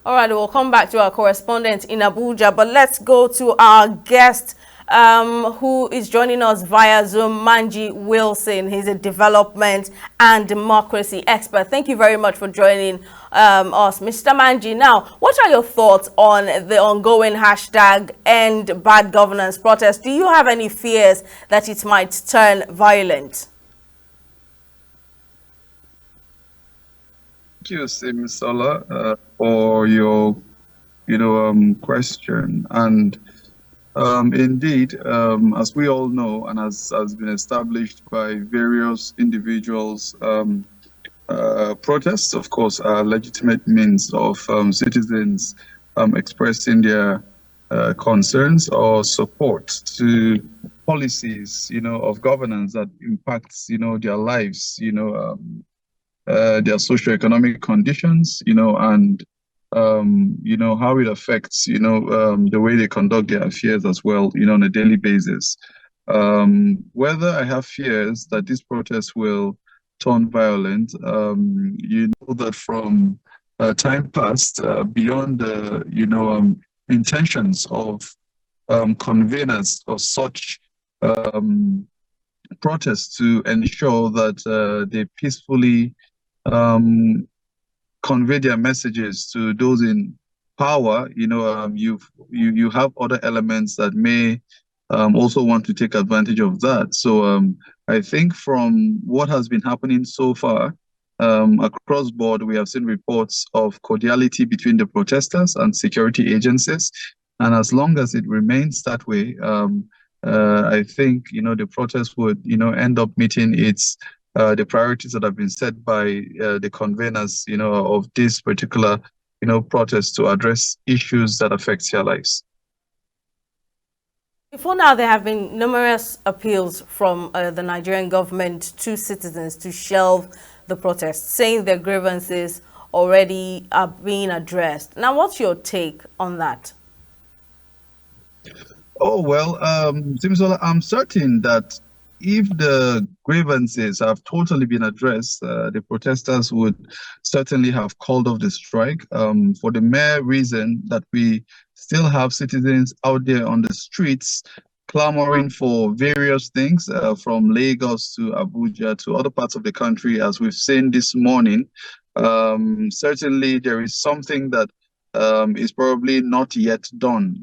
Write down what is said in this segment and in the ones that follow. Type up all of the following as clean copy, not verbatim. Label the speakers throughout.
Speaker 1: All right, we'll come back to our correspondent in Abuja, but let's go to our guest who is joining us via Zoom, Manji Wilson. He's a development and democracy expert. Thank you very much for joining us, Mr. Manji. Now, what are your thoughts on the ongoing hashtag End Bad Governance protest? Do you have any fears that it might turn violent?
Speaker 2: Thank you, Simisola, for your, question. And indeed, as we all know, and as has been established by various individuals, protests, of course, are legitimate means of citizens expressing their concerns or support to policies, of governance that impacts, their lives, their socioeconomic conditions, and how it affects, the way they conduct their affairs as well, on a daily basis. Whether I have fears that this protest will turn violent, you know that from time past, beyond the, intentions of conveners of such protests to ensure that they peacefully um, convey their messages to those in power. You have other elements that may also want to take advantage of that. So I think from what has been happening so far, across board, we have seen reports of cordiality between the protesters and security agencies. And as long as it remains that way, I think, the protest would, end up meeting the priorities that have been set by the conveners, of this particular, protest to address issues that affect their lives.
Speaker 1: Before now, there have been numerous appeals from the Nigerian government to citizens to shelve the protest, saying their grievances already are being addressed. Now, what's your take on that?
Speaker 2: Oh, well, Simisola, I'm certain that if the grievances have totally been addressed, the protesters would certainly have called off the strike, for the mere reason that we still have citizens out there on the streets clamoring for various things, from Lagos to Abuja to other parts of the country, as we've seen this morning. Certainly, there is something that is probably not yet done,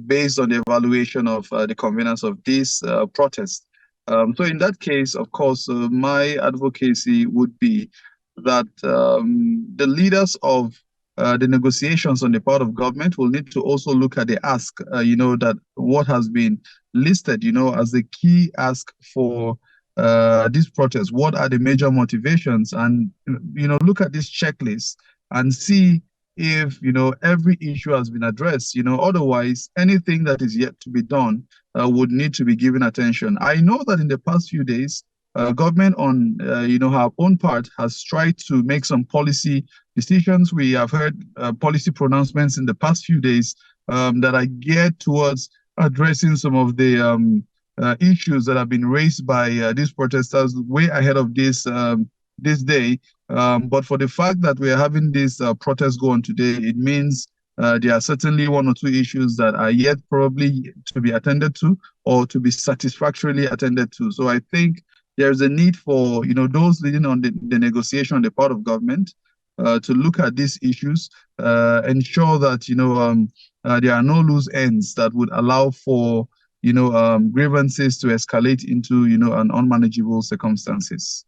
Speaker 2: based on the evaluation of the convenance of this protest. So in that case, of course, my advocacy would be that the leaders of the negotiations on the part of government will need to also look at the ask, that what has been listed, as the key ask for this protest. What are the major motivations? And, look at this checklist and see if every issue has been addressed. Otherwise anything that is yet to be done would need to be given attention. I know that in the past few days, government on her own part has tried to make some policy decisions. We have heard policy pronouncements in the past few days that are geared towards addressing some of the issues that have been raised by these protesters way ahead of this day. But for the fact that we are having this protest go on today, it means there are certainly one or two issues that are yet probably to be attended to or to be satisfactorily attended to. So I think there's a need for those leading on the negotiation on the part of government to look at these issues, ensure that there are no loose ends that would allow for grievances to escalate into an unmanageable circumstances.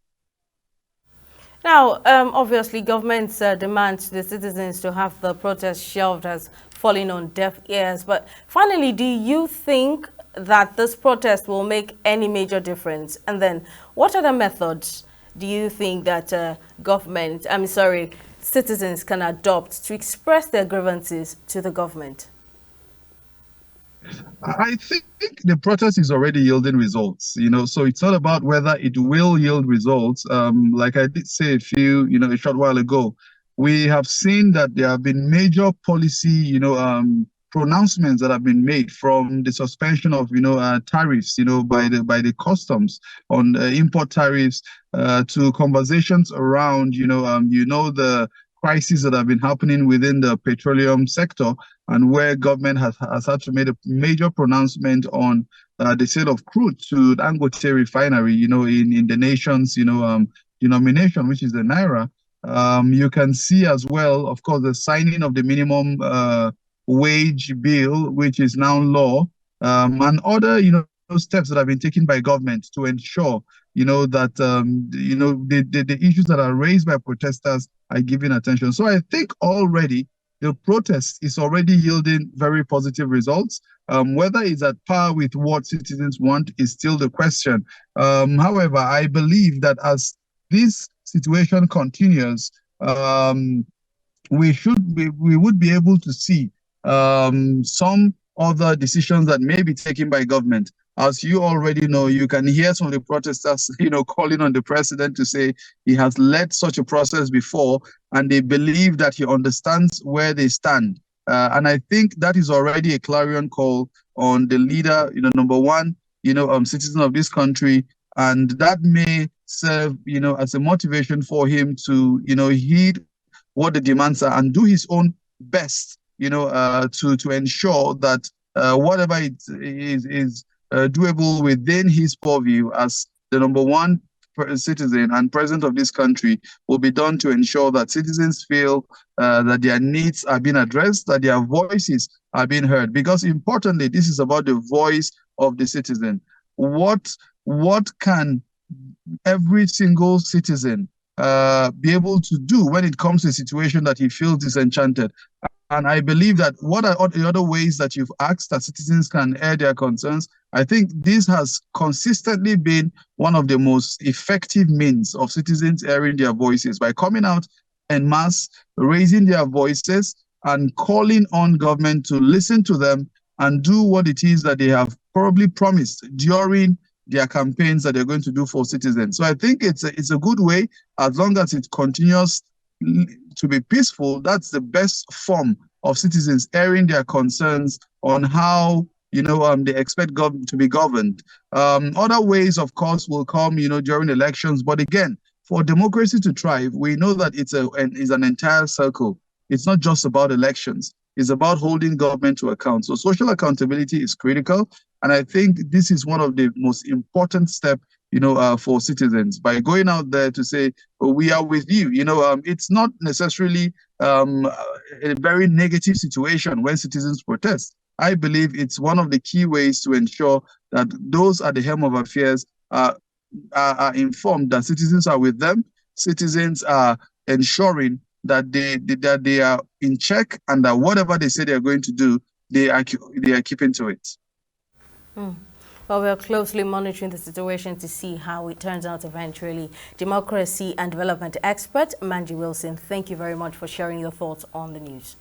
Speaker 1: Now, obviously, government's demand to the citizens to have the protest shelved has fallen on deaf ears. But finally, do you think that this protest will make any major difference? And then, what other methods do you think that citizens can adopt to express their grievances to the government?
Speaker 2: I think the protest is already yielding results, so it's not about whether it will yield results. Like I did say a short while ago, we have seen that there have been major policy, pronouncements that have been made, from the suspension of, tariffs, by the customs on import tariffs, to conversations around, the crises that have been happening within the petroleum sector, and where government has had to make a major pronouncement on the sale of crude to Dangote refinery, in the nation's, denomination, which is the naira. You can see as well, of course, the signing of the minimum wage bill, which is now law, and other, steps that have been taken by government to ensure, that, the issues that are raised by protesters are given attention. So I think already the protest is already yielding very positive results. Whether it's at par with what citizens want is still the question. However, I believe that as this situation continues, we would be able to see some other decisions that may be taken by government. As you already know, you can hear some of the protesters, calling on the president to say he has led such a process before, and they believe that he understands where they stand. And I think that is already a clarion call on the leader, number one, citizen of this country, and that may serve, as a motivation for him to, heed what the demands are and do his own best, to ensure that whatever it is doable within his purview as the number one citizen and president of this country will be done to ensure that citizens feel that their needs are being addressed, that their voices are being heard. Because importantly, this is about the voice of the citizen. What can every single citizen be able to do when it comes to a situation that he feels disenchanted? And I believe that what are the other ways that you've asked that citizens can air their concerns? I think this has consistently been one of the most effective means of citizens airing their voices by coming out en masse, raising their voices, and calling on government to listen to them and do what it is that they have probably promised during their campaigns that they're going to do for citizens. So I think it's a good way, as long as it continues to be peaceful. That's the best form of citizens airing their concerns on how they expect government to be governed. Other ways, of course, will come during elections. But again, for democracy to thrive, we know that it's an entire circle. It's not just about elections. It's about holding government to account. So social accountability is critical, and I think this is one of the most important steps for citizens, by going out there to say, we are with you. It's not necessarily a very negative situation when citizens protest. I believe it's one of the key ways to ensure that those at the helm of affairs are informed that citizens are with them. Citizens are ensuring that they are in check, and that whatever they say they are going to do, they are keeping to it.
Speaker 1: Well, we are closely monitoring the situation to see how it turns out eventually. Democracy and development expert Manji Wilson, thank you very much for sharing your thoughts on the news.